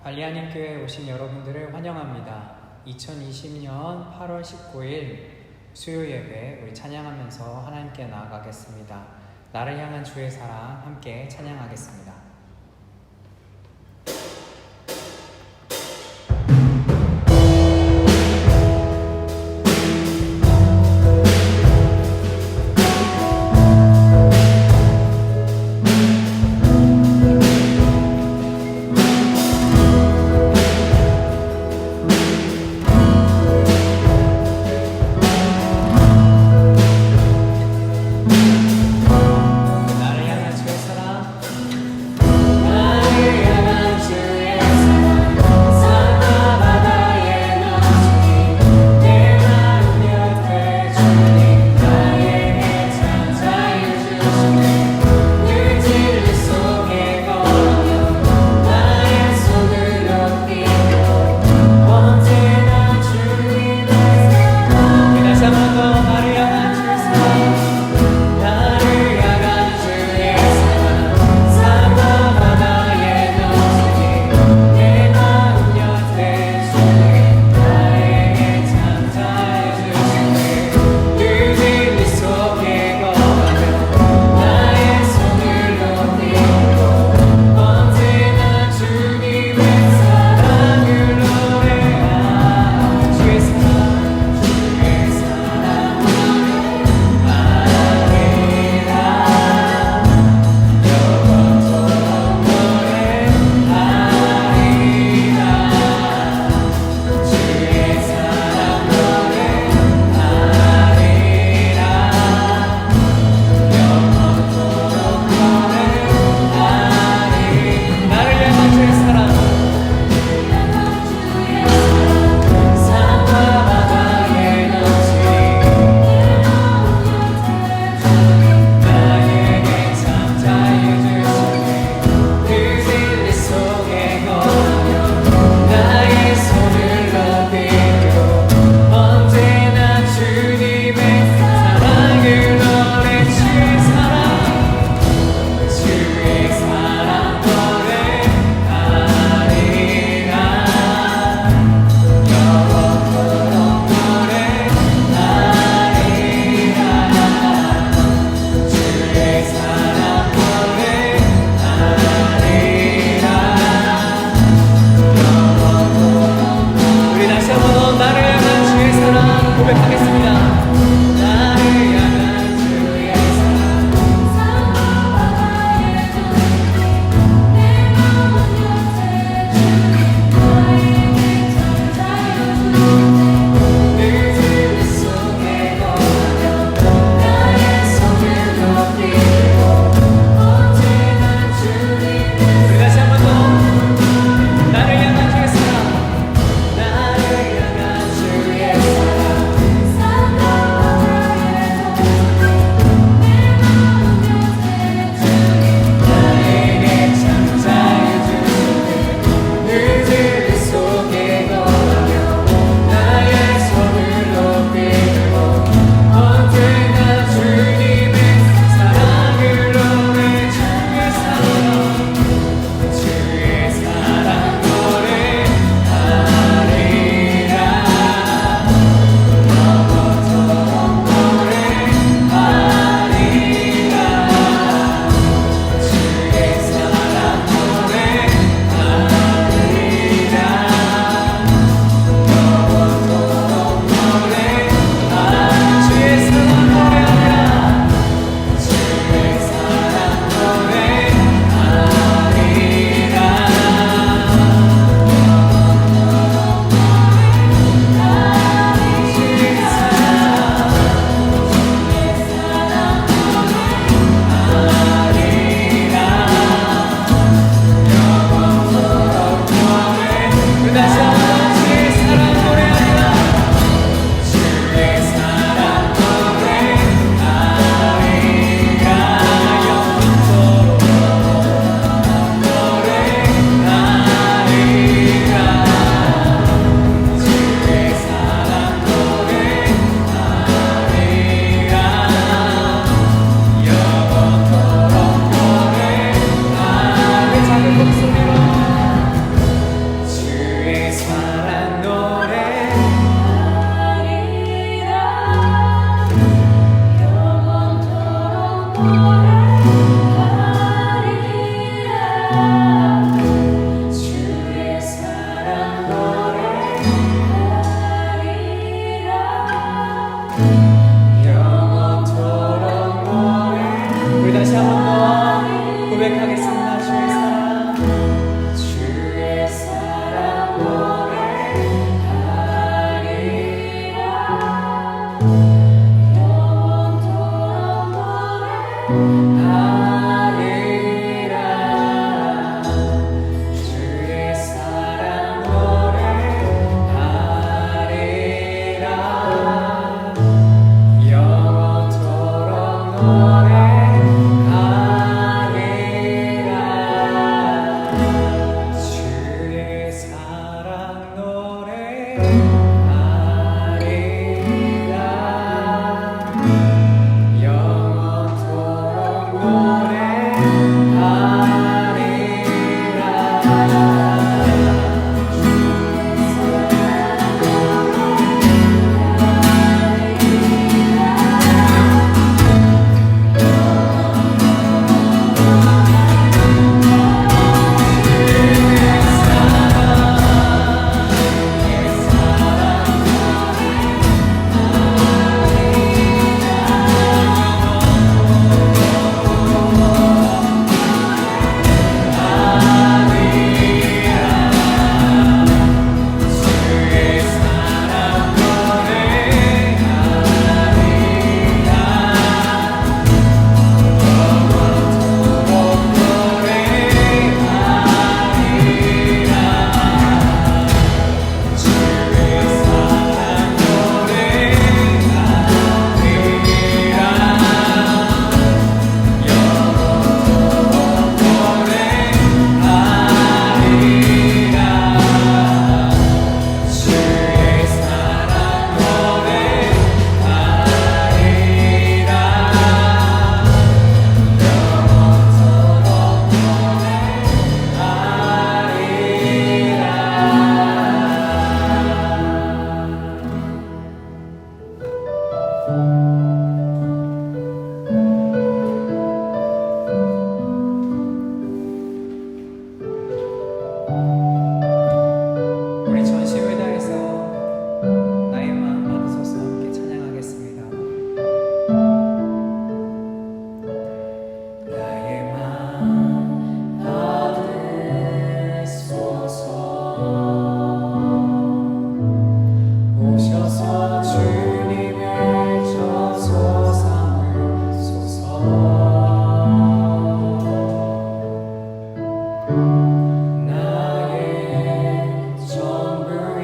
갈리아님 교회에 오신 여러분들을 환영합니다. 2020년 8월 19일 수요 예배 우리 찬양하면서 하나님께 나아가겠습니다. 나를 향한 주의 사랑 함께 찬양하겠습니다. 나를 향한 주의 사랑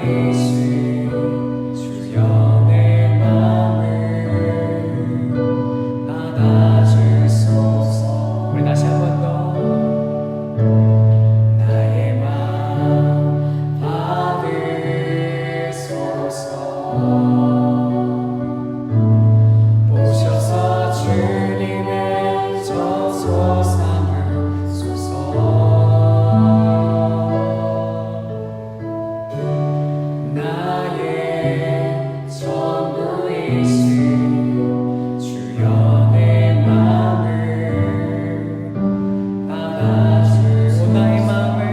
전부이신 주여 내 마음을 받아주소서. 우리 다시 한 번 더. 나의 마음 받으소서. 오셔서 주님의 저소 삼으소서. 나의 전부이신 주여 내 마음을 받아주소서. 나의 마음을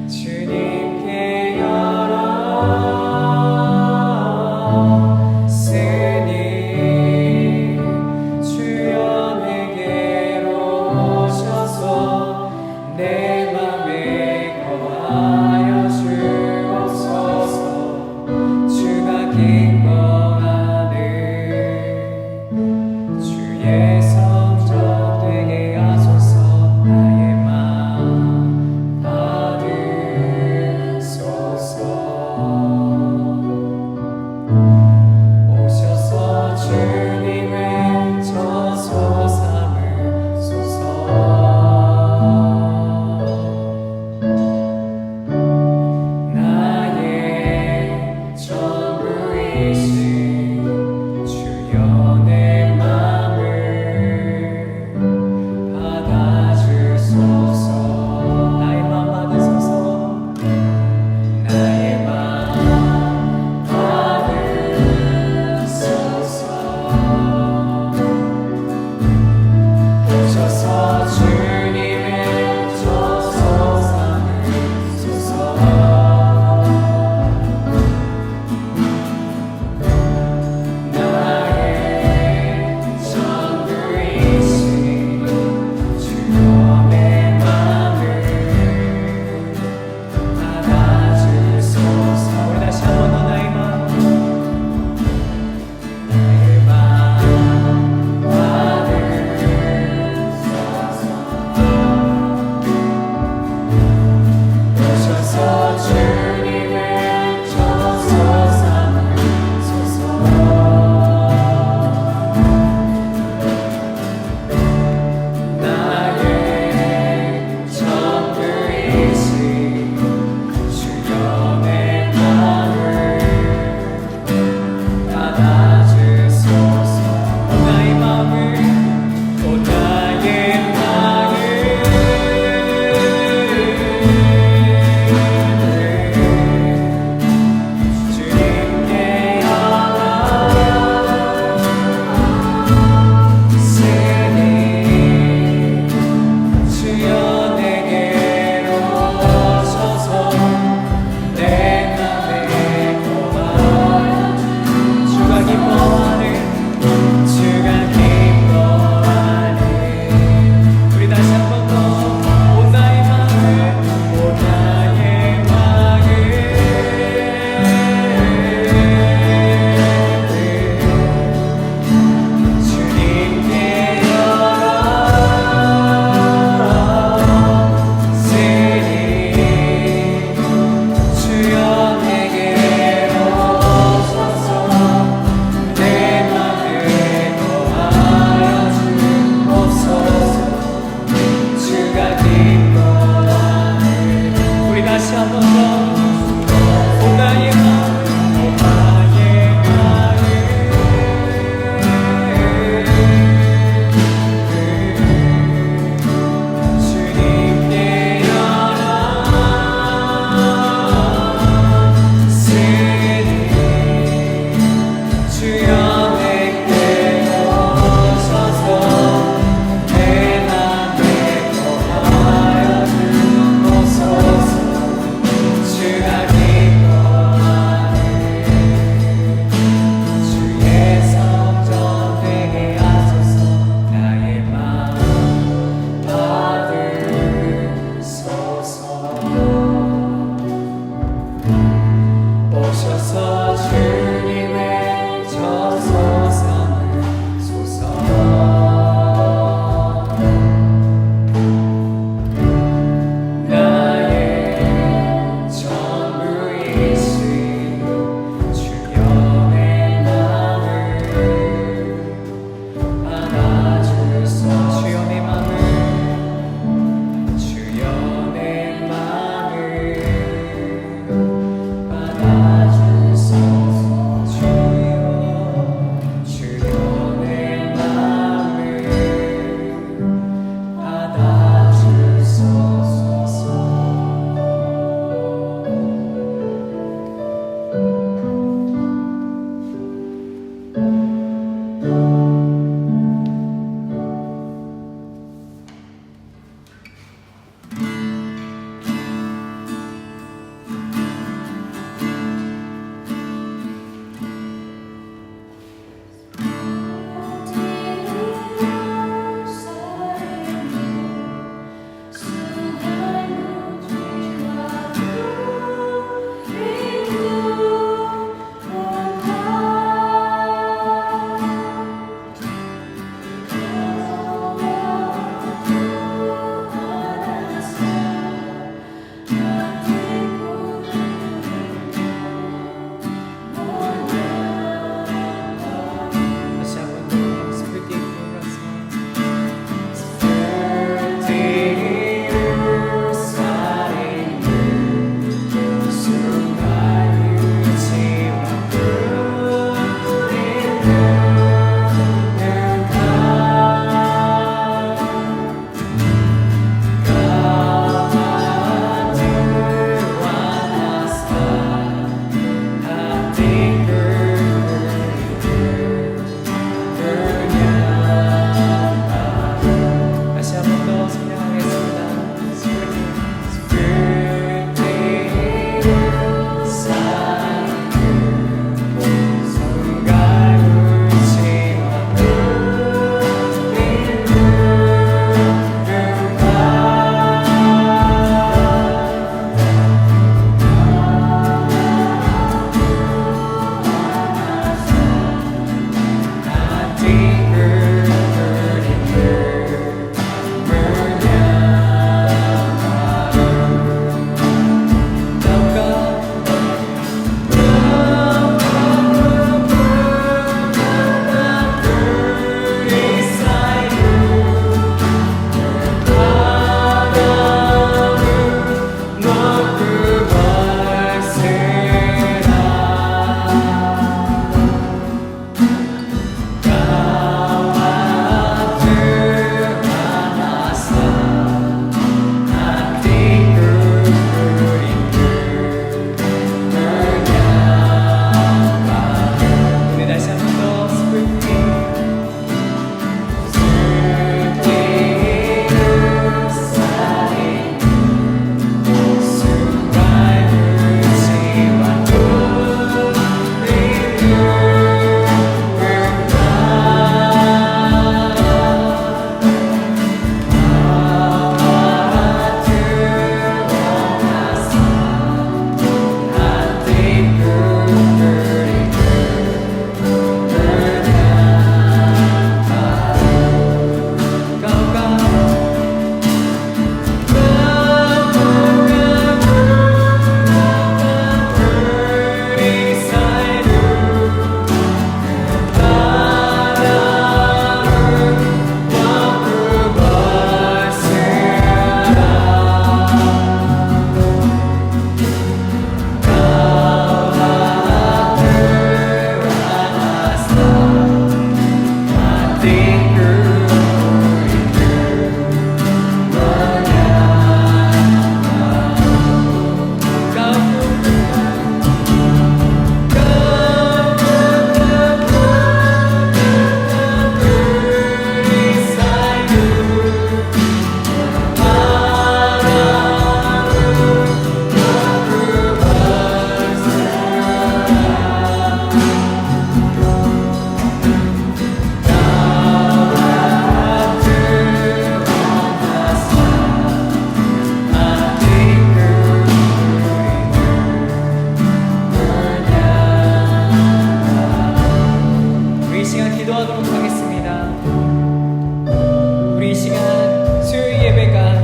주님께 열었으니 주여 내게로 오셔서 내 맘에 거하여 주옵소서. 주가 기뻐하는 주의 성전 되게 하소서. 나의 마음 받으소서. 오셔서 주님의 저소 삼으소서. 나의 전부이신 주여 내 마음을 받아주소서. 나의 마음 받으소서. 나의 마음 받으소서. 오셔서 주님의 저소 삼으소서. 나의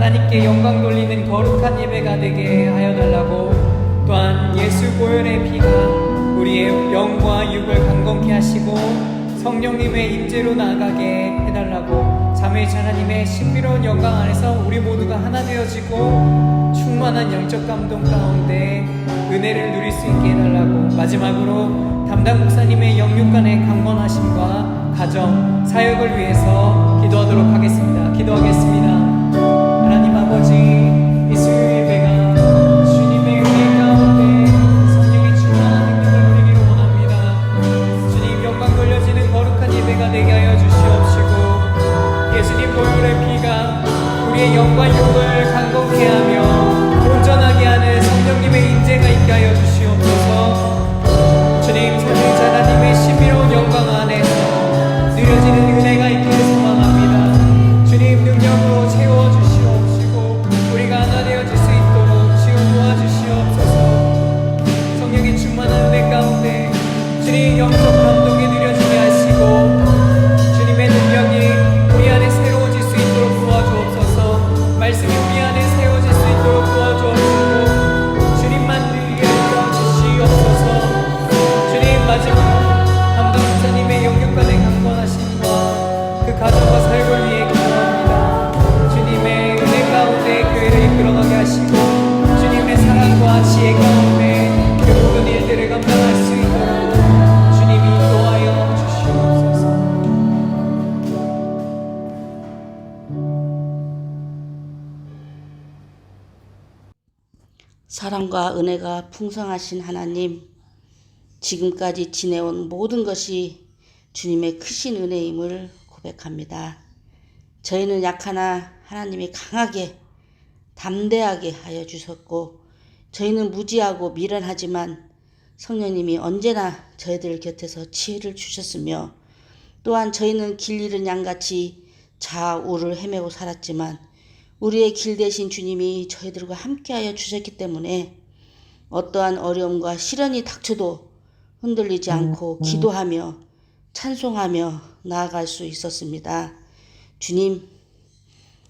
하나님께 영광 돌리는 거룩한 예배가 되게 하여 달라고, 또한 예수 보혈의 피가 우리의 영과 육을 강건케 하시고 성령님의 임재로 나아가게 해달라고, 삼위일체 하나님의 신비로운 영광 안에서 우리 모두가 하나 되어지고 충만한 영적 감동 가운데 은혜를 누릴 수 있게 해달라고, 마지막으로 담당 목사님의 영육간의 강건하심과 가정, 사역을 위해서 기도하도록 하겠습니다. 기도하겠습니다. 하나님 아버지, 이 수요 예배가 주님의 은혜 가운데 성령의 충만한 능력을 누리기를 원합니다. 주님, 영광 돌려지는 거룩한 예배가 되게 하여 주시옵시고, 예수님 보혈의 피가 우리의 영과 육을 강건케 하며 온전하게 하는 성령님의 인재가 있게 하여 주시옵소서. 주님, 삼위일체 하나님의 신비로운 영광 안에서 누려지는 은혜가 있기를 소망합니다. 주님, 능력으로 채워주시옵시고 우리가 하나 되어질 수 있도록 주여 도와주시옵소서. 성령의 충만한 은혜 가운데 주님 영적 감동이 누려지게 하시고 주님의 능력이 우리 안에 새로워질 수 있도록 도와주옵소서. 말씀이 우리 안에 세워질 수 있도록 사랑과 은혜가 풍성하신 하나님, 지금까지 지내온 모든 것이 주님의 크신 은혜임을 고백합니다. 저희는 약하나 하나님이 강하게 담대하게 하여 주셨고, 저희는 무지하고 미련하지만 성령님이 언제나 저희들 곁에서 지혜를 주셨으며, 또한 저희는 길 잃은 양같이 좌우를 헤매고 살았지만 우리의 길 대신 주님이 저희들과 함께하여 주셨기 때문에 어떠한 어려움과 시련이 닥쳐도 흔들리지 않고 기도하며 찬송하며 나아갈 수 있었습니다. 주님,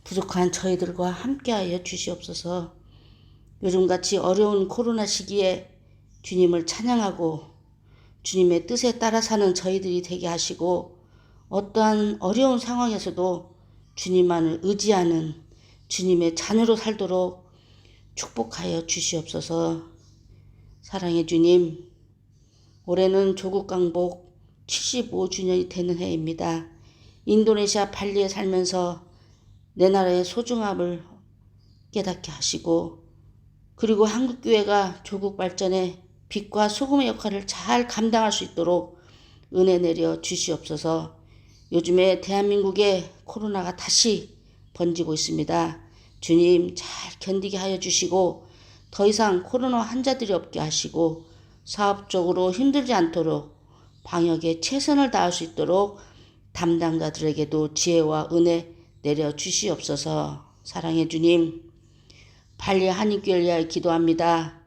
부족한 저희들과 함께하여 주시옵소서. 요즘같이 어려운 코로나 시기에 주님을 찬양하고 주님의 뜻에 따라 사는 저희들이 되게 하시고, 어떠한 어려운 상황에서도 주님만을 의지하는 주님의 자녀로 살도록 축복하여 주시옵소서. 사랑의 주님, 올해는 조국 강복 75주년이 되는 해입니다. 인도네시아 발리에 살면서 내 나라의 소중함을 깨닫게 하시고, 그리고 한국교회가 조국 발전에 빛과 소금의 역할을 잘 감당할 수 있도록 은혜 내려 주시옵소서. 요즘에 대한민국에 코로나가 다시 번지고 있습니다. 주님, 잘 견디게 하여 주시고 더 이상 코로나 환자들이 없게 하시고 사업적으로 힘들지 않도록 방역에 최선을 다할 수 있도록 담당자들에게도 지혜와 은혜 내려 주시옵소서. 사랑의 주님, 발리 한인교회를 위하여 기도합니다.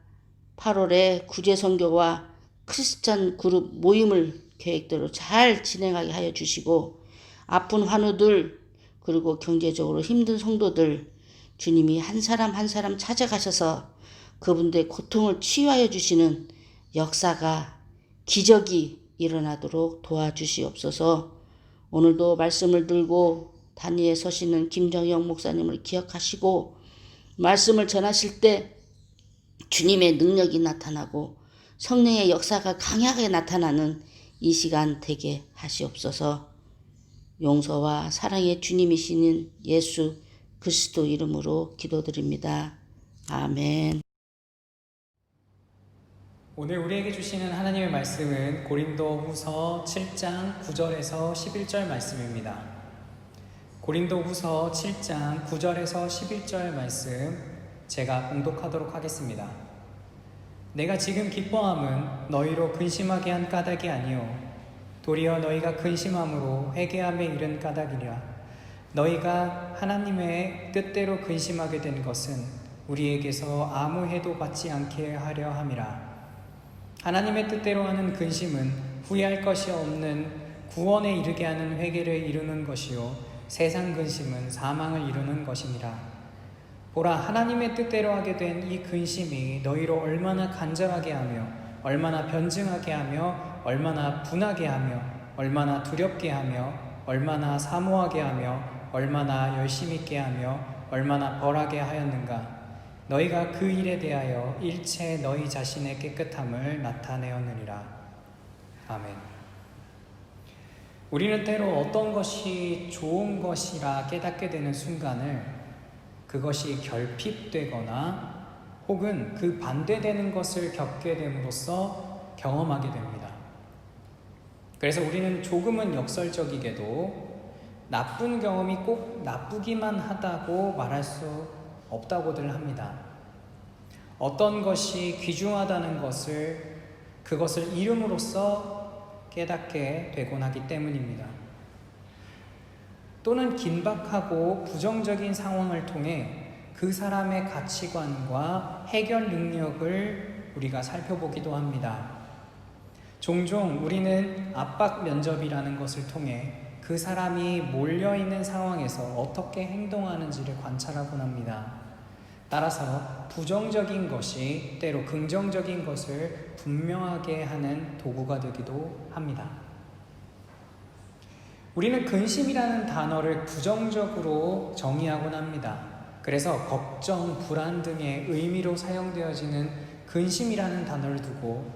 8월에 구제선교와 크리스찬 그룹 모임을 계획대로 잘 진행하게 하여 주시고, 아픈 환우들 그리고 경제적으로 힘든 성도들 주님이 한 사람 한 사람 찾아가셔서 그분들의 고통을 치유하여 주시는 역사가, 기적이 일어나도록 도와주시옵소서. 오늘도 말씀을 들고 단위에 서시는 김정영 목사님을 기억하시고, 말씀을 전하실 때 주님의 능력이 나타나고 성령의 역사가 강하게 나타나는 이 시간 되게 하시옵소서. 용서와 사랑의 주님이시는 예수 그리스도 이름으로 기도드립니다. 아멘. 오늘 우리에게 주시는 하나님의 말씀은 고린도후서 7장 9절에서 11절 말씀입니다. 고린도후서 7장 9절에서 11절 말씀 제가 봉독하도록 하겠습니다. 내가 지금 기뻐함은 너희로 근심하게 한 까닭이 아니요 도리어 너희가 근심함으로 회개함에 이른 까닭이라. 너희가 하나님의 뜻대로 근심하게 된 것은 우리에게서 아무 해도 받지 않게 하려 함이라. 하나님의 뜻대로 하는 근심은 후회할 것이 없는 구원에 이르게 하는 회개를 이루는 것이요 세상 근심은 사망을 이루는 것이니라. 보라, 하나님의 뜻대로 하게 된 이 근심이 너희로 얼마나 간절하게 하며 얼마나 변증하게 하며 얼마나 분하게 하며 얼마나 두렵게 하며 얼마나 사모하게 하며 얼마나 열심 있게 하며 얼마나 벌하게 하였는가. 너희가 그 일에 대하여 일체 너희 자신의 깨끗함을 나타내었느니라. 아멘. 우리는 때로 어떤 것이 좋은 것이라 깨닫게 되는 순간을 그것이 결핍되거나 혹은 그 반대되는 것을 겪게 됨으로써 경험하게 됩니다. 그래서 우리는 조금은 역설적이게도 나쁜 경험이 꼭 나쁘기만 하다고 말할 수 없다고들 합니다. 어떤 것이 귀중하다는 것을 그것을 이름으로써 깨닫게 되곤 하기 때문입니다. 또는 긴박하고 부정적인 상황을 통해 그 사람의 가치관과 해결 능력을 우리가 살펴보기도 합니다. 종종 우리는 압박 면접이라는 것을 통해 그 사람이 몰려있는 상황에서 어떻게 행동하는지를 관찰하곤 합니다. 따라서 부정적인 것이 때로 긍정적인 것을 분명하게 하는 도구가 되기도 합니다. 우리는 근심이라는 단어를 부정적으로 정의하곤 합니다. 그래서 걱정, 불안 등의 의미로 사용되어지는 근심이라는 단어를 두고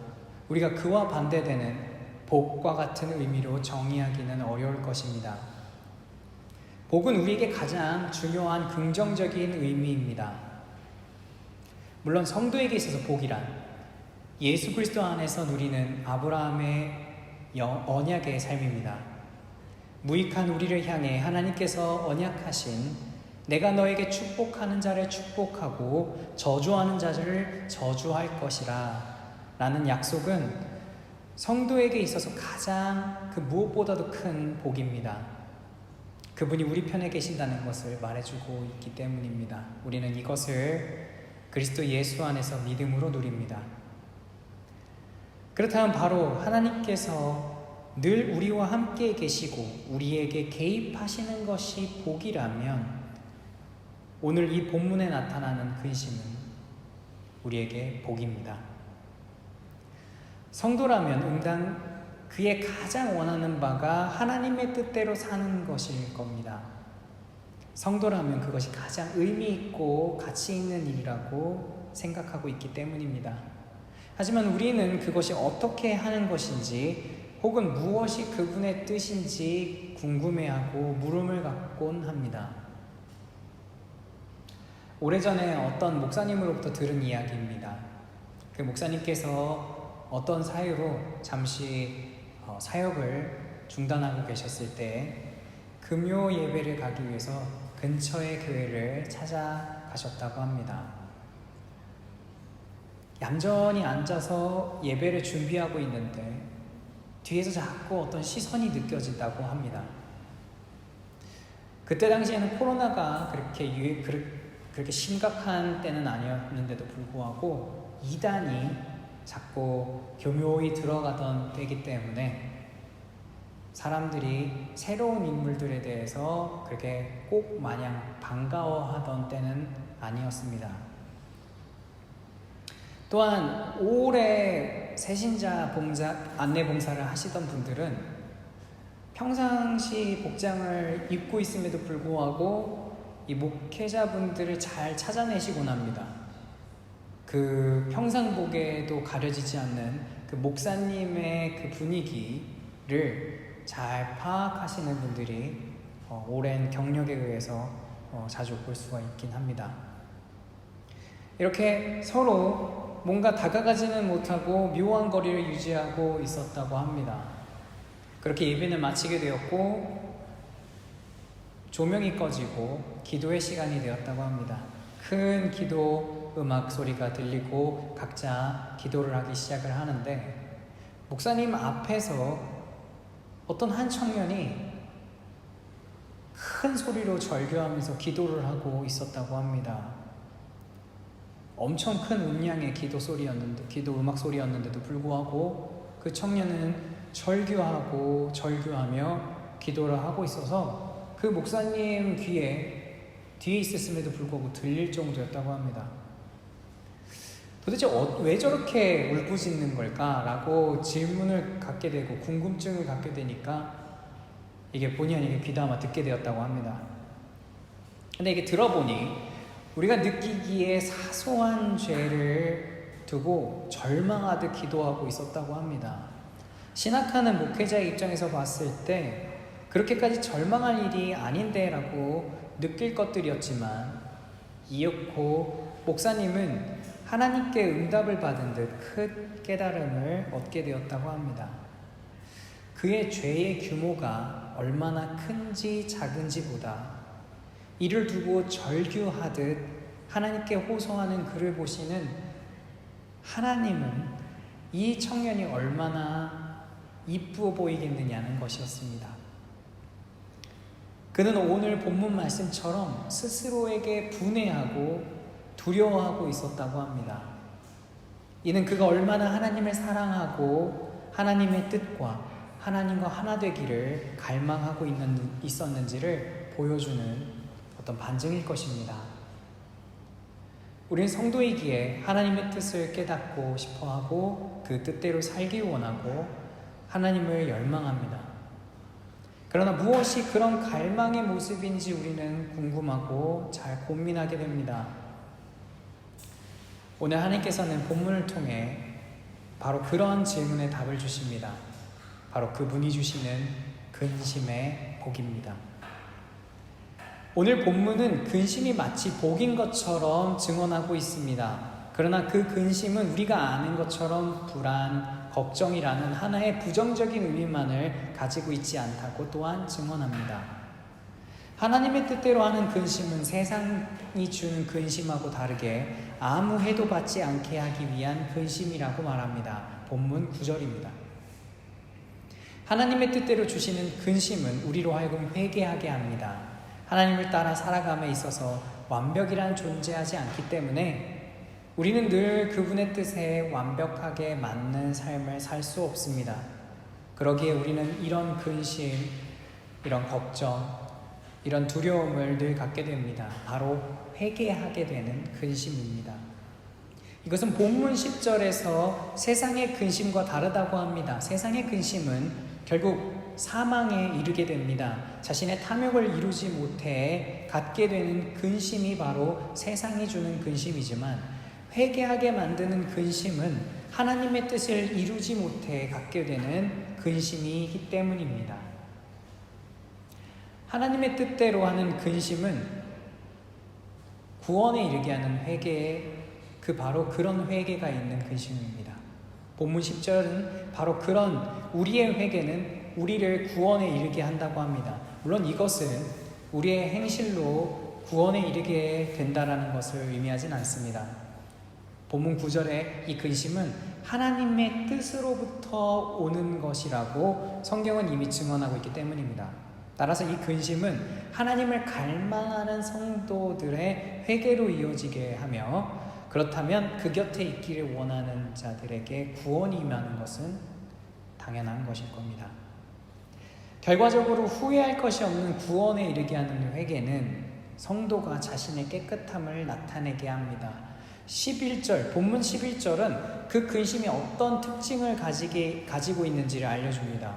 우리가 그와 반대되는 복과 같은 의미로 정의하기는 어려울 것입니다. 복은 우리에게 가장 중요한 긍정적인 의미입니다. 물론 성도에게 있어서 복이란 예수 그리스도 안에서 누리는 아브라함의 언약의 삶입니다. 무익한 우리를 향해 하나님께서 언약하신 내가 너에게 축복하는 자를 축복하고 저주하는 자를 저주할 것이라 라는 약속은 성도에게 있어서 가장 그 무엇보다도 큰 복입니다. 그분이 우리 편에 계신다는 것을 말해주고 있기 때문입니다. 우리는 이것을 그리스도 예수 안에서 믿음으로 누립니다. 그렇다면 바로 하나님께서 늘 우리와 함께 계시고 우리에게 개입하시는 것이 복이라면 오늘 이 본문에 나타나는 근심은 우리에게 복입니다. 성도라면 응당 그의 가장 원하는 바가 하나님의 뜻대로 사는 것일 겁니다. 성도라면 그것이 가장 의미 있고 가치 있는 일이라고 생각하고 있기 때문입니다. 하지만 우리는 그것이 어떻게 하는 것인지 혹은 무엇이 그분의 뜻인지 궁금해하고 물음을 갖곤 합니다. 오래전에 어떤 목사님으로부터 들은 이야기입니다. 그 목사님께서 어떤 사유로 잠시 사역을 중단하고 계셨을 때 금요 예배를 가기 위해서 근처의 교회를 찾아가셨다고 합니다. 얌전히 앉아서 예배를 준비하고 있는데 뒤에서 자꾸 어떤 시선이 느껴진다고 합니다. 그때 당시에는 코로나가 그렇게 심각한 때는 아니었는데도 불구하고 이단이 자꾸 교묘히 들어가던 때이기 때문에 사람들이 새로운 인물들에 대해서 그렇게 꼭 마냥 반가워하던 때는 아니었습니다. 또한 오래 새신자 안내 봉사를 하시던 분들은 평상시 복장을 입고 있음에도 불구하고 이 목회자분들을 잘 찾아내시곤 합니다. 그 평상복에도 가려지지 않는 그 목사님의 그 분위기를 잘 파악하시는 분들이 오랜 경력에 의해서 자주 볼 수가 있긴 합니다. 이렇게 서로 뭔가 다가가지는 못하고 묘한 거리를 유지하고 있었다고 합니다. 그렇게 예배는 마치게 되었고 조명이 꺼지고 기도의 시간이 되었다고 합니다. 큰 기도 음악 소리가 들리고 각자 기도를 하기 시작을 하는데 목사님 앞에서 어떤 한 청년이 큰 소리로 절규하면서 기도를 하고 있었다고 합니다. 엄청 큰 음량의 기도 음악 소리였는데도 불구하고 그 청년은 절규하며 기도를 하고 있어서 그 목사님 뒤에 있었음에도 불구하고 들릴 정도였다고 합니다. 도대체 왜 저렇게 울부짖는 걸까라고 질문을 갖게 되고 궁금증을 갖게 되니까 이게 본의 아니게 귀담아 듣게 되었다고 합니다. 근데 이게 들어보니 우리가 느끼기에 사소한 죄를 두고 절망하듯 기도하고 있었다고 합니다. 신학하는 목회자의 입장에서 봤을 때 그렇게까지 절망할 일이 아닌데 라고 느낄 것들이었지만 이윽고 목사님은 하나님께 응답을 받은 듯 큰 깨달음을 얻게 되었다고 합니다. 그의 죄의 규모가 얼마나 큰지 작은지보다 이를 두고 절규하듯 하나님께 호소하는 그를 보시는 하나님은 이 청년이 얼마나 이쁘어 보이겠느냐는 것이었습니다. 그는 오늘 본문 말씀처럼 스스로에게 분해하고 두려워하고 있었다고 합니다. 이는 그가 얼마나 하나님을 사랑하고 하나님의 뜻과 하나님과 하나 되기를 갈망하고 있었는지를 보여주는 어떤 반증일 것입니다. 우리는 성도이기에 하나님의 뜻을 깨닫고 싶어하고 그 뜻대로 살기 원하고 하나님을 열망합니다. 그러나 무엇이 그런 갈망의 모습인지 우리는 궁금하고 잘 고민하게 됩니다. 오늘 하나님께서는 본문을 통해 바로 그런 질문에 답을 주십니다. 바로 그분이 주시는 근심의 복입니다. 오늘 본문은 근심이 마치 복인 것처럼 증언하고 있습니다. 그러나 그 근심은 우리가 아는 것처럼 불안, 걱정이라는 하나의 부정적인 의미만을 가지고 있지 않다고 또한 증언합니다. 하나님의 뜻대로 하는 근심은 세상이 주는 근심하고 다르게 아무 해도 받지 않게 하기 위한 근심이라고 말합니다. 본문 9절입니다. 하나님의 뜻대로 주시는 근심은 우리로 하여금 회개하게 합니다. 하나님을 따라 살아감에 있어서 완벽이란 존재하지 않기 때문에 우리는 늘 그분의 뜻에 완벽하게 맞는 삶을 살 수 없습니다. 그러기에 우리는 이런 근심, 이런 걱정, 이런 두려움을 늘 갖게 됩니다. 바로 회개하게 되는 근심입니다. 이것은 본문 10절에서 세상의 근심과 다르다고 합니다. 세상의 근심은 결국 사망에 이르게 됩니다. 자신의 탐욕을 이루지 못해 갖게 되는 근심이 바로 세상이 주는 근심이지만 회개하게 만드는 근심은 하나님의 뜻을 이루지 못해 갖게 되는 근심이기 때문입니다. 하나님의 뜻대로 하는 근심은 구원에 이르게 하는 회개에 바로 그런 회개가 있는 근심입니다. 본문 10절은 바로 그런 우리의 회개는 우리를 구원에 이르게 한다고 합니다. 물론 이것은 우리의 행실로 구원에 이르게 된다라는 것을 의미하진 않습니다. 본문 9절의 이 근심은 하나님의 뜻으로부터 오는 것이라고 성경은 이미 증언하고 있기 때문입니다. 따라서 이 근심은 하나님을 갈망하는 성도들의 회개로 이어지게 하며 그렇다면 그 곁에 있기를 원하는 자들에게 구원이 임하는 것은 당연한 것일 겁니다. 결과적으로 후회할 것이 없는 구원에 이르게 하는 회개는 성도가 자신의 깨끗함을 나타내게 합니다. 11절, 본문 11절은 그 근심이 어떤 특징을 가지고 있는지를 알려줍니다.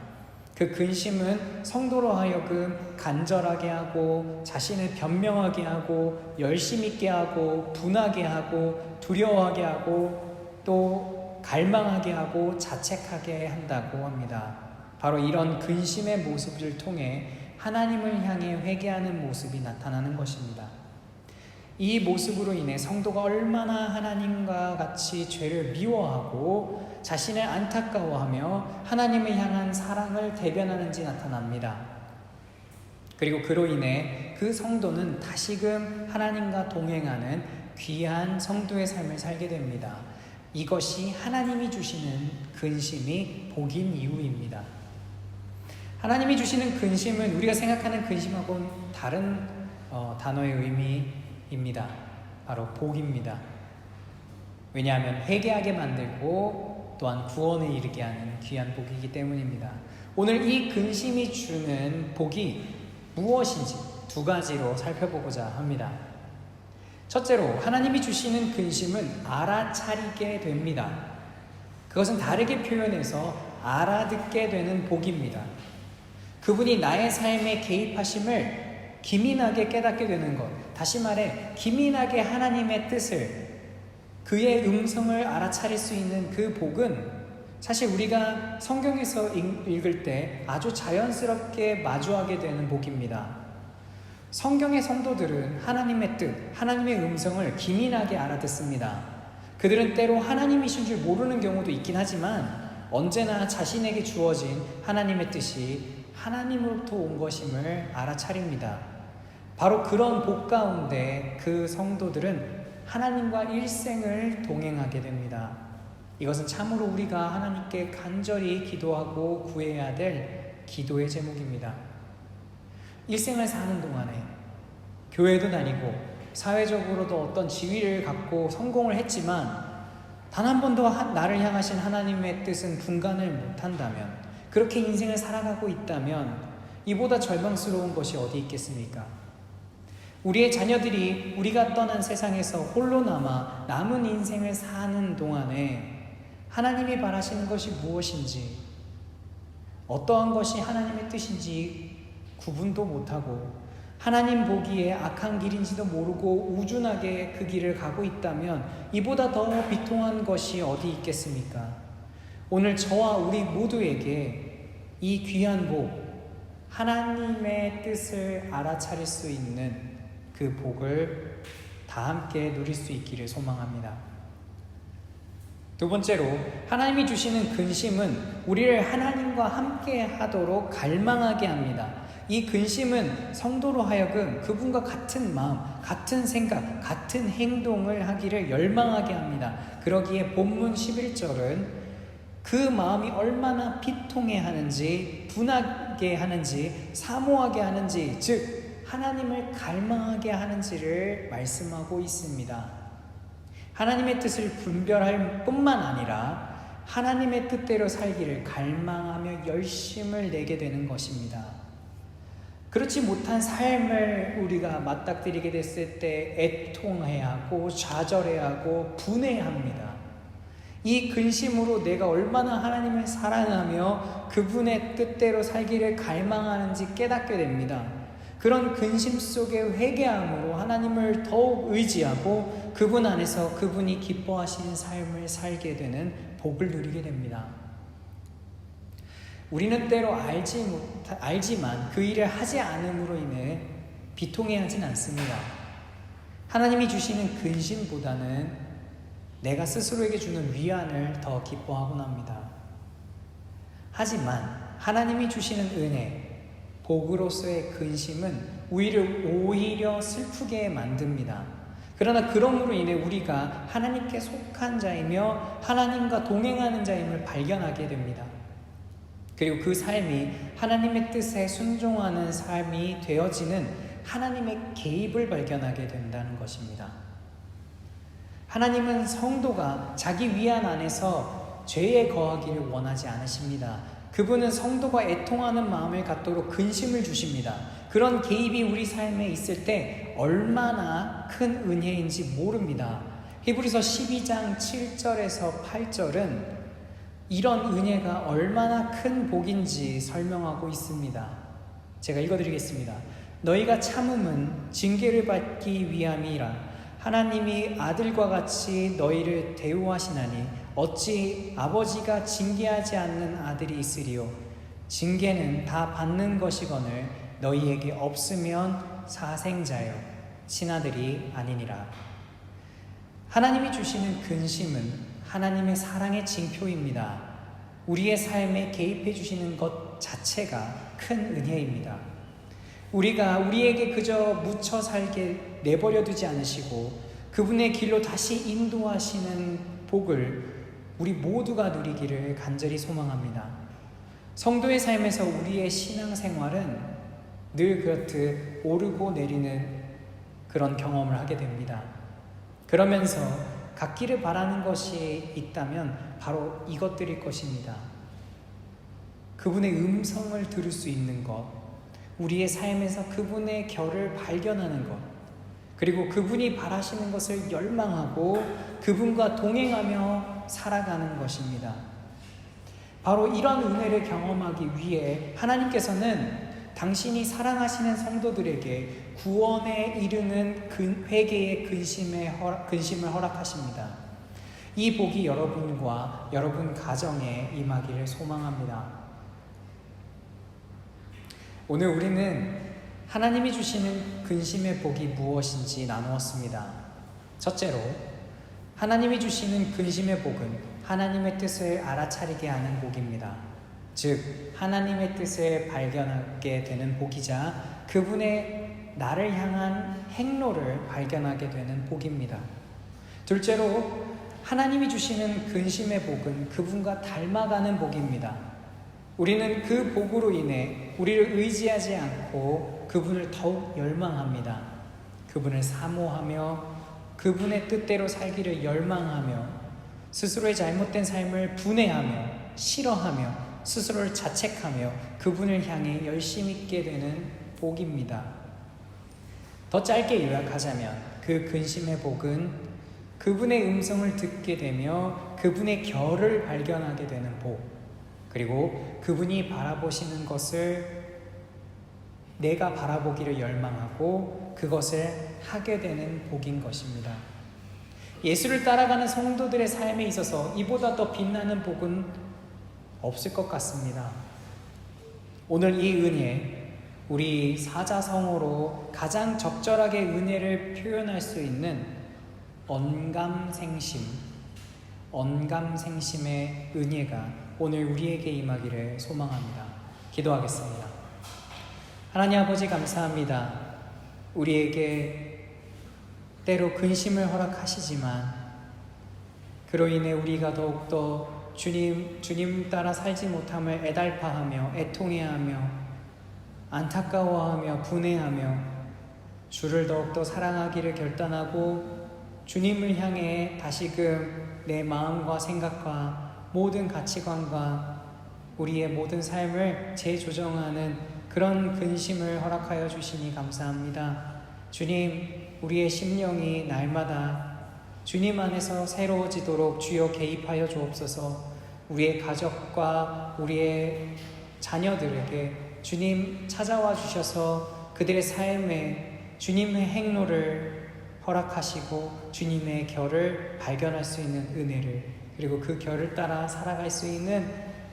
그 근심은 성도로 하여금 간절하게 하고 자신을 변명하게 하고 열심 있게 하고 분하게 하고 두려워하게 하고 또 갈망하게 하고 자책하게 한다고 합니다. 바로 이런 근심의 모습을 통해 하나님을 향해 회개하는 모습이 나타나는 것입니다. 이 모습으로 인해 성도가 얼마나 하나님과 같이 죄를 미워하고 자신을 안타까워하며 하나님을 향한 사랑을 대변하는지 나타납니다. 그리고 그로 인해 그 성도는 다시금 하나님과 동행하는 귀한 성도의 삶을 살게 됩니다. 이것이 하나님이 주시는 근심이 복인 이유입니다. 하나님이 주시는 근심은 우리가 생각하는 근심하고는 다른 단어의 의미입니다. 바로 복입니다. 왜냐하면 회개하게 만들고 또한 구원에 이르게 하는 귀한 복이기 때문입니다. 오늘 이 근심이 주는 복이 무엇인지 두 가지로 살펴보고자 합니다. 첫째로 하나님이 주시는 근심은 알아차리게 됩니다. 그것은 다르게 표현해서 알아듣게 되는 복입니다. 그분이 나의 삶에 개입하심을 기민하게 깨닫게 되는 것, 다시 말해 기민하게 하나님의 뜻을, 그의 음성을 알아차릴 수 있는 그 복은 사실 우리가 성경에서 읽을 때 아주 자연스럽게 마주하게 되는 복입니다. 성경의 성도들은 하나님의 뜻, 하나님의 음성을 기민하게 알아듣습니다. 그들은 때로 하나님이신 줄 모르는 경우도 있긴 하지만 언제나 자신에게 주어진 하나님의 뜻이 하나님으로부터 온 것임을 알아차립니다. 바로 그런 복 가운데 그 성도들은 하나님과 일생을 동행하게 됩니다. 이것은 참으로 우리가 하나님께 간절히 기도하고 구해야 될 기도의 제목입니다. 일생을 사는 동안에 교회도 다니고 사회적으로도 어떤 지위를 갖고 성공을 했지만 단 한 번도 나를 향하신 하나님의 뜻은 분간을 못한다면, 그렇게 인생을 살아가고 있다면 이보다 절망스러운 것이 어디 있겠습니까? 우리의 자녀들이 우리가 떠난 세상에서 홀로 남은 인생을 사는 동안에 하나님이 바라시는 것이 무엇인지, 어떠한 것이 하나님의 뜻인지 구분도 못하고 하나님 보기에 악한 길인지도 모르고 우준하게 그 길을 가고 있다면 이보다 더 비통한 것이 어디 있겠습니까? 오늘 저와 우리 모두에게 이 귀한 복, 하나님의 뜻을 알아차릴 수 있는 그 복을 다 함께 누릴 수 있기를 소망합니다. 두 번째로 하나님이 주시는 근심은 우리를 하나님과 함께 하도록 갈망하게 합니다. 이 근심은 성도로 하여금 그분과 같은 마음, 같은 생각, 같은 행동을 하기를 열망하게 합니다. 그러기에 본문 11절은 그 마음이 얼마나 비통해 하는지, 분하게 하는지, 사모하게 하는지, 즉 하나님을 갈망하게 하는지를 말씀하고 있습니다. 하나님의 뜻을 분별할 뿐만 아니라 하나님의 뜻대로 살기를 갈망하며 열심을 내게 되는 것입니다. 그렇지 못한 삶을 우리가 맞닥뜨리게 됐을 때 애통해야 하고 좌절해야 하고 분해합니다. 이 근심으로 내가 얼마나 하나님을 사랑하며 그분의 뜻대로 살기를 갈망하는지 깨닫게 됩니다. 그런 근심 속에 회개함으로 하나님을 더욱 의지하고 그분 안에서 그분이 기뻐하시는 삶을 살게 되는 복을 누리게 됩니다. 우리는 때로 알지만 그 일을 하지 않음으로 인해 비통해하진 않습니다. 하나님이 주시는 근심보다는 내가 스스로에게 주는 위안을 더 기뻐하곤 합니다. 하지만 하나님이 주시는 은혜, 복으로서의 근심은 오히려 슬프게 만듭니다. 그러나 그러므로 인해 우리가 하나님께 속한 자이며 하나님과 동행하는 자임을 발견하게 됩니다. 그리고 그 삶이 하나님의 뜻에 순종하는 삶이 되어지는 하나님의 개입을 발견하게 된다는 것입니다. 하나님은 성도가 자기 위안 안에서 죄에 거하기를 원하지 않으십니다. 그분은 성도가 애통하는 마음을 갖도록 근심을 주십니다. 그런 개입이 우리 삶에 있을 때 얼마나 큰 은혜인지 모릅니다. 히브리서 12장 7절에서 8절은 이런 은혜가 얼마나 큰 복인지 설명하고 있습니다. 제가 읽어드리겠습니다. 너희가 참음은 징계를 받기 위함이라. 하나님이 아들과 같이 너희를 대우하시나니 어찌 아버지가 징계하지 않는 아들이 있으리요. 징계는 다 받는 것이거늘 너희에게 없으면 사생자요 친아들이 아니니라. 하나님이 주시는 근심은 하나님의 사랑의 징표입니다. 우리의 삶에 개입해 주시는 것 자체가 큰 은혜입니다. 우리가 우리에게 그저 묻혀 살게 내버려 두지 않으시고 그분의 길로 다시 인도하시는 복을 우리 모두가 누리기를 간절히 소망합니다. 성도의 삶에서 우리의 신앙생활은 늘 그렇듯 오르고 내리는 그런 경험을 하게 됩니다. 그러면서 갖기를 바라는 것이 있다면 바로 이것들일 것입니다. 그분의 음성을 들을 수 있는 것, 우리의 삶에서 그분의 결을 발견하는 것, 그리고 그분이 바라시는 것을 열망하고 그분과 동행하며 살아가는 것입니다. 바로 이런 은혜를 경험하기 위해 하나님께서는 당신이 사랑하시는 성도들에게 구원에 이르는 회개의 근심을 허락하십니다. 이 복이 여러분과 여러분 가정에 임하기를 소망합니다. 오늘 우리는 하나님이 주시는 근심의 복이 무엇인지 나누었습니다. 첫째로, 하나님이 주시는 근심의 복은 하나님의 뜻을 알아차리게 하는 복입니다. 즉, 하나님의 뜻을 발견하게 되는 복이자 그분의 나를 향한 행로를 발견하게 되는 복입니다. 둘째로, 하나님이 주시는 근심의 복은 그분과 닮아가는 복입니다. 우리는 그 복으로 인해 우리를 의지하지 않고 그분을 더욱 열망합니다. 그분을 사모하며 그분의 뜻대로 살기를 열망하며 스스로의 잘못된 삶을 분해하며 싫어하며 스스로를 자책하며 그분을 향해 열심 있게 되는 복입니다. 더 짧게 요약하자면 그 근심의 복은 그분의 음성을 듣게 되며 그분의 결을 발견하게 되는 복, 그리고 그분이 바라보시는 것을 내가 바라보기를 열망하고 그것을 하게 되는 복인 것입니다. 예수를 따라가는 성도들의 삶에 있어서 이보다 더 빛나는 복은 없을 것 같습니다. 오늘 이 은혜, 우리 사자성어로 가장 적절하게 은혜를 표현할 수 있는 언감생심, 언감생심의 은혜가 오늘 우리에게 임하기를 소망합니다. 기도하겠습니다. 하나님 아버지 감사합니다. 우리에게 때로 근심을 허락하시지만 그로 인해 우리가 더욱더 주님 따라 살지 못함을 애달파하며 애통해하며 안타까워하며 분해하며 주를 더욱더 사랑하기를 결단하고 주님을 향해 다시금 내 마음과 생각과 모든 가치관과 우리의 모든 삶을 재조정하는 그런 근심을 허락하여 주시니 감사합니다. 주님, 우리의 심령이 날마다 주님 안에서 새로워지도록 주여 개입하여 주옵소서. 우리의 가족과 우리의 자녀들에게 주님 찾아와 주셔서 그들의 삶에 주님의 행로를 허락하시고 주님의 결을 발견할 수 있는 은혜를, 그리고 그 결을 따라 살아갈 수 있는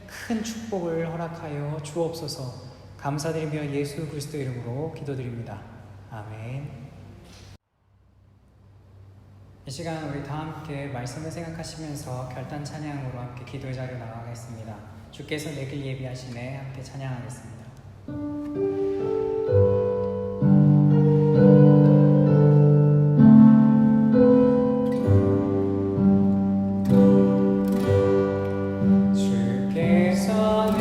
큰 축복을 허락하여 주옵소서. 감사드리며 예수 그리스도 이름으로 기도드립니다. 아멘. 이 시간 우리 다 함께 말씀을 생각하시면서 결단 찬양으로 함께 기도의 자리로 나가겠습니다. 주께서 내 길 예비하시네. 함께 찬양하겠습니다. 주께서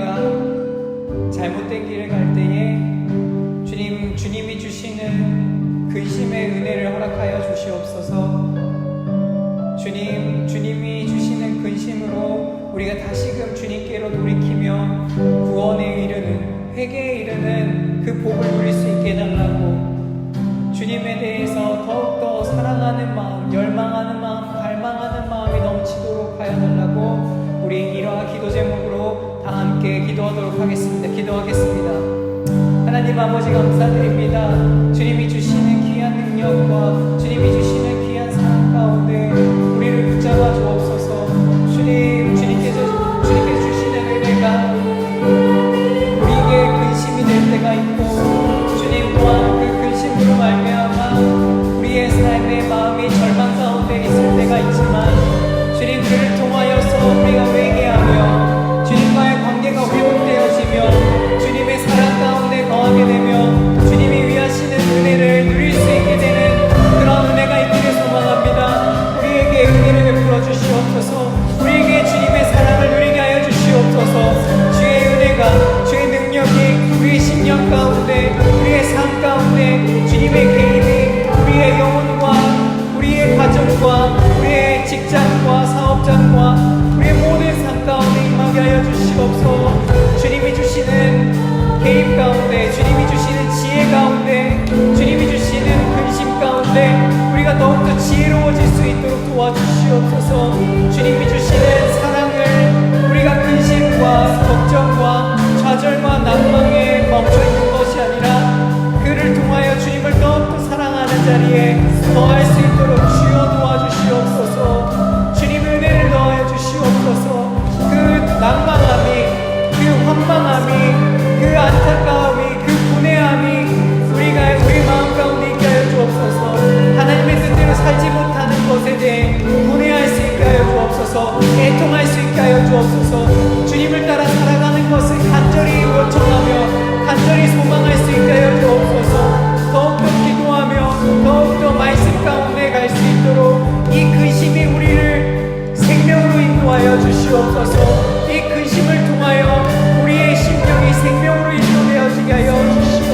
우리가 잘못된 길을 갈 때에 주님이 주시는 근심의 은혜를 허락하여 주시옵소서. 주님이 주시는 근심으로 우리가 다시금 주님께로 돌이키며 구원에 이르는, 회개에 이르는 그 복을 누릴 수 있게 해달라고, 주님에 대해서 더욱더 사랑하는 마음, 열망하는 마음, 갈망하는 마음이 넘치도록 하여 달라고, 우리 이러한 기도 제목으로 다 함께 기도하도록 하겠습니다. 기도하겠습니다. 하나님 아버지 감사드립니다. 주님이 주시는 귀한 능력과 주님이 주시는 귀한 사랑 가운데 우리를 붙잡아 주옵소서. 주님께서 주시는 은혜가 우리에게 근심이 될 때가 있고, 주님 또한 그 근심으로 말미암아 우리의 삶의 마음이 절망 가운데 있을 때가 있지만, 주님 그를 통하여서 우리가 회개하며 주님과의 관계가 회복되어지며 주님의 사랑 가운데 거하게 되며 주님이 위하시는 은혜를 누릴 수 있게 되는 그런 은혜가 있기를 소망합니다. 우리에게 은혜를 베풀어 주시옵소서. 우리에게 주님의 사랑을 누리게 하여 주시옵소서. 주의 은혜가, 주의 능력이 우리의 심령 가운데, 우리의 삶 가운데 주님의 개입이 우리의 영혼과 우리의 가정과 우리의 직장과 사업장과 우리의 모든 삶 가운데 임하게 하여 주시옵소서. 주님이 주시는 개입 가운데, 주님이 주시는 지혜 가운데, 주님이 주시는 근심 가운데 우리가 더욱더 지혜로워질 수 있도록 도와주시옵소서. 주님이 주시는 사랑을 우리가 근심과 걱정과 좌절과 낭망에 멈춰있는 것이 아니라 그를 통하여 주님을 더욱더 사랑하는 자리에 더할 수 있도록 주여 도와주시옵소서. 주님 은혜를 더하여 주시옵소서. 그 낭망함이, 그 황망함이, 그 안타까움이, 그 분해함이 우리 마음 가운데 있게 하여 주옵소서. 하나님의 뜻대로 살지 못하는 것에 대해 분해할 수 있게 하여 주옵소서. 애통할 수 있게 하여 주옵소서. 주님을 따라 살아가는 것을 간절히 요청하며 간절히 소망할 수 있게 하여 주옵소서. 더욱더 기도하며 더욱더 말씀 가운데 갈 수 있도록 이 근심이 우리를 생명으로 인도하여 주시옵소서. 이 근심을 통하여 우리의 심령이 생명으로 인도되어지게 하여 주시옵소서.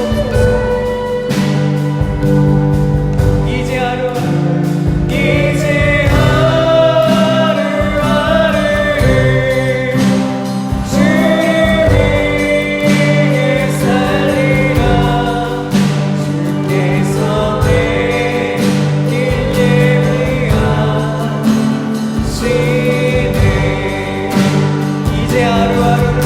이제 하루하루를 주를 위해 살리라. 주께서 내 길 예비하시네. 이제 하루하루를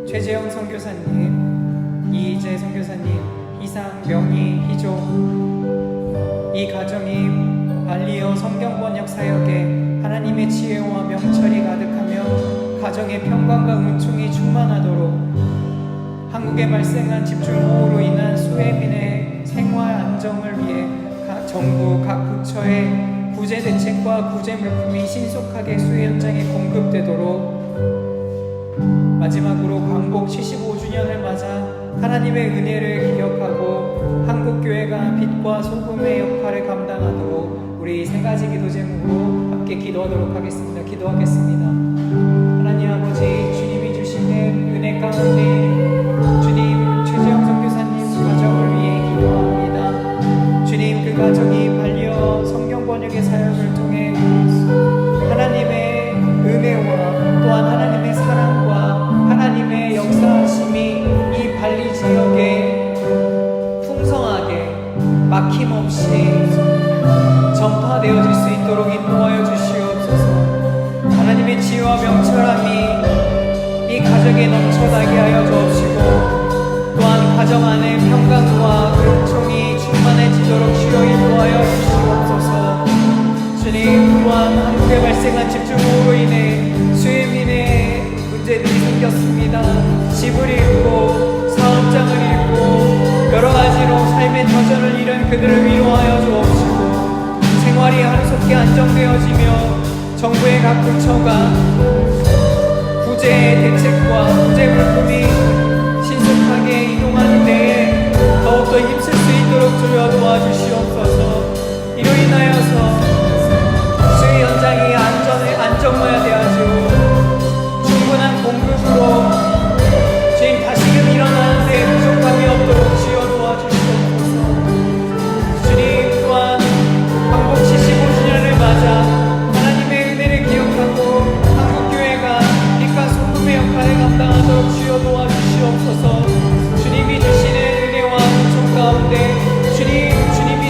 최재영 선교사님, 이희재 선교사님, 희상, 명희, 희종, 이 가정이 발리어 성경 번역 사역에 하나님의 지혜와 명철이 가득하며 가정의 평강과 은총이 충만하도록 한국에 발생한 집중호우로 인한 수해민의 생활 안정을 위해 정부 각 부처의 구제 대책과 구제 물품이 신속하게 수해 현장에 공급되도록, 마지막으로 광복 75주년을 맞아 하나님의 은혜를 기억하고 한국교회가 빛과 소금의 역할을 감당하도록 우리 세 가지 기도 제목으로 함께 기도하도록 하겠습니다. 기도하겠습니다. 하나님 아버지, 주님이 주시는 은혜 가운데 주님 최재영 선교사님 가정을 위해 기도합니다. 주님, 그 가정이 발리어 성경 번역의 사역을 통해 하나님의 은혜와 또한 하나님의 사랑과 하나님의 역사하심이 이 발리 지역에 풍성하게 막힘없이 전파되어질 수 있도록 인도하여 주시옵소서. 하나님의 지혜와 명철함이 이 가정에 넘쳐나게 하여 주옵시고, 또한 가정 안에 평강과 은총이 충만해지도록 주여 인도하여 주시옵소서. 주님, 또한 한국에 발생한 집중호우로 인해 수혜민의 문제들이 생겼습니다. 집을 잃고 사업장을 잃고 여러 가지로 삶의 터전을 잃은 그들을 위로하여 주옵시고, 생활이 하루속히 안정되어지며 정부의 각 부처가 구제 대책과 구제 물품이 신속하게 이동하는 데에 더욱더 힘쓸 수 있도록 주여 도와주시옵소서. 이로 인하여서 수의 현장이 안정화되어지고 충분한 공급으로 주님 다시금 일어나는 데 부족함이 없도록 주여 도와주시옵소서. 주님, 또한 광복 75주년을 맞아 하나님의 은혜를 기억하고 한국교회가 빛과 소금의 역할을 감당하도록 주여 도와주시옵소서. 주님이 주시는 은혜와 은총 가운데 주님이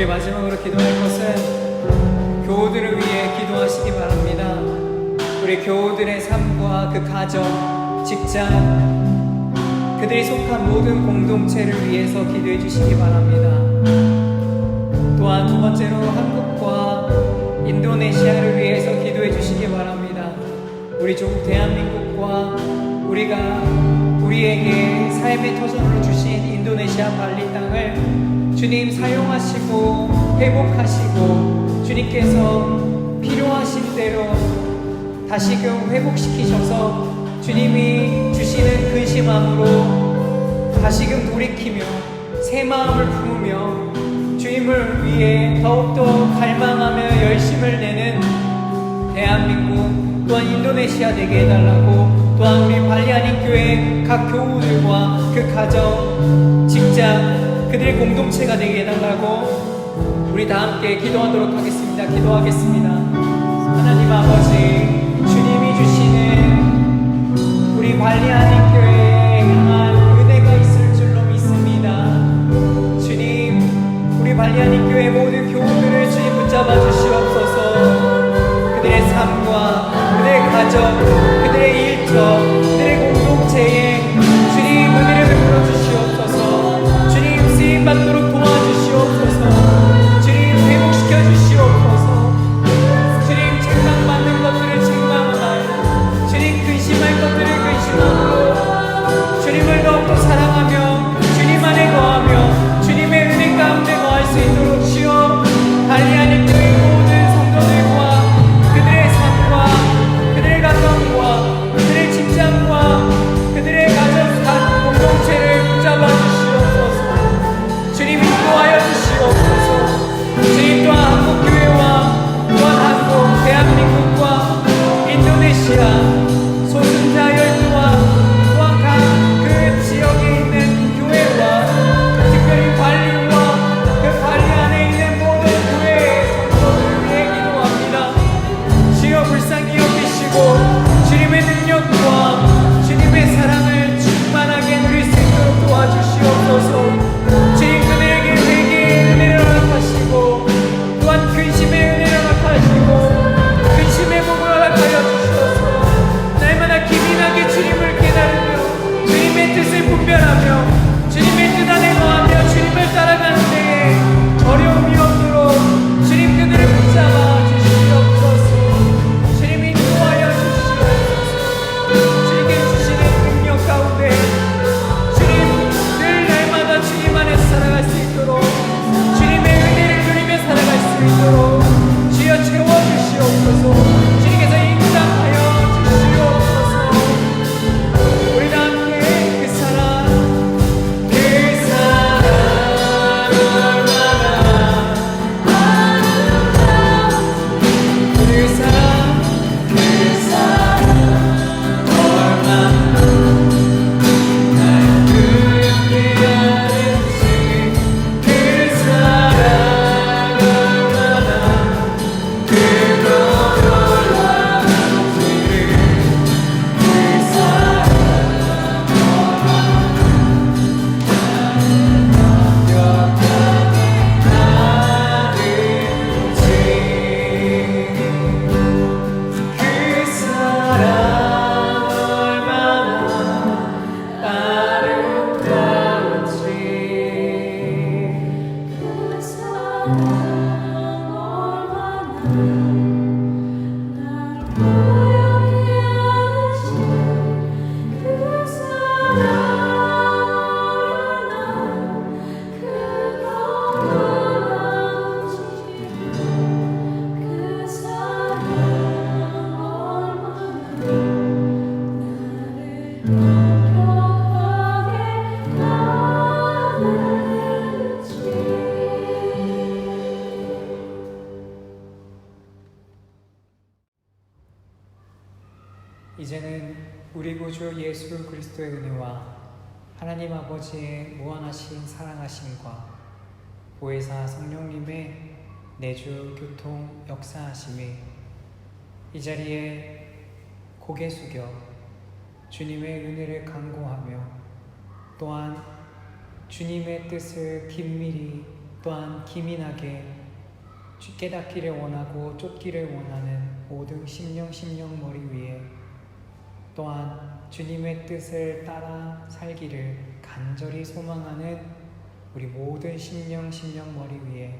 우리 마지막으로 기도할 것은 교우들을 위해 기도하시기 바랍니다. 우리 교우들의 삶과 그 가정, 직장, 그들이 속한 모든 공동체를 위해서 기도해 주시기 바랍니다. 또한 두 번째로 한국과 인도네시아를 위해서 기도해 주시기 바랍니다. 우리 조국 대한민국과 우리에게 삶의 터전으로 주신 인도네시아 발리 땅을 주님 사용하시고 회복하시고 주님께서 필요하신 대로 다시금 회복시키셔서 주님이 주시는 근심함으로 다시금 돌이키며 새 마음을 품으며 주님을 위해 더욱더 갈망하며 열심을 내는 대한민국 또한 인도네시아 되게 해달라고, 또한 우리 발리아닌 교회 각 교우들과 그 가정, 직장, 그들의 공동체가 되게 해달라고 우리 다 함께 기도하도록 하겠습니다. 기도하겠습니다. 하나님 아버지, 주님이 주시는 우리 발리아닌 교회에 향한 은혜가 있을 줄로 믿습니다. 주님, 우리 발리아닌 교회 모든 교우들을 주님 붙잡아 주시옵소서. 그들의 삶과 그들의 가정, 그들의 일터, 그들의 공동체에 주님 은혜를 베풀어 주시옵소서. 주님 쓰임받도록 도와주시옵소서. 주님 회복시켜 주시옵소서. 주님 책망받는 것들을 책망하여 주님 근심할 것들을 근심함으로 주님을 더욱더 사랑하며 주님 안에 거하며 주님의 은혜 가운데 거할 수 있도록 주여 발리아닌 교회 모든 성도들과 그들의 삶과 그들의 가정과 그들의 직장과 그들의 가정 공동체를 붙잡아 주시옵소서. 주님 인도하여 주시옵소서. 주님 또한 한국교회와 또한 한국 대한민국과 인도네시아 소순자 열두와 또한 각 그 지역에 있는 교회와 특별히 발리와 그 발리 안에 있는 모든 교회의 성도들을 위해 기도합니다. 주여 불쌍히 여기시고 주님의 능력과 주님의 사랑을 충만하게 누릴 수 있도록 도와주시옵소서. 주님 그들에게 회개의 은혜를 허락하시고 또한 근심의 은혜를 허락하시고 근심의 복을 허락하여 주시옵소서. 날마다 기민하게 주님을 깨달으며 주님의 뜻을 분별하며 주님의 뜻 안에 거하며 주님을 따라가는 데에 어려움이 없도록 주님 그들을 붙잡아 주시옵소서. 주님 인도하여 주시옵소서. 주님께 주시는 능력 가운데 주님 늘 날마다 주님 안에서 살아갈 수 있도록 주님의 은혜를 누리며 살아갈 수 있도록 주여 채워주시옵소서. 주님께서 인장하여 주시옵소서. 우리 다 함께 그 사랑 이제는 우리 구주 예수 그리스도의 은혜와 하나님 아버지의 무한하신 사랑하심과 보혜사 성령님의 내주 교통 역사하심이 이 자리에 고개 숙여 주님의 은혜를 간구하며 또한 주님의 뜻을 긴밀히 또한 기민하게 깨닫기를 원하고 쫓기를 원하는 모든 심령 머리 위에 또한 주님의 뜻을 따라 살기를 간절히 소망하는 우리 모든 심령 머리 위에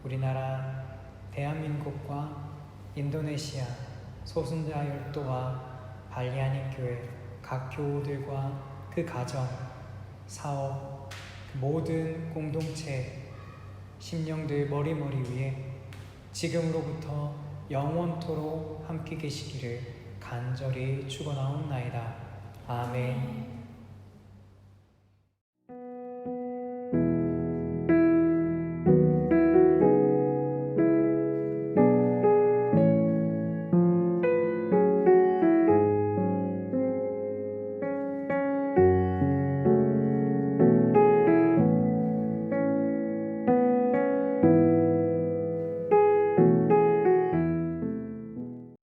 우리나라 대한민국과 인도네시아 소순자 열도와 발리안익교회 각 교우들과 그 가정, 사업, 그 모든 공동체 심령들 머리 위에 지금으로부터 영원토록 함께 계시기를 간절히 축원하옵나이다. 아멘.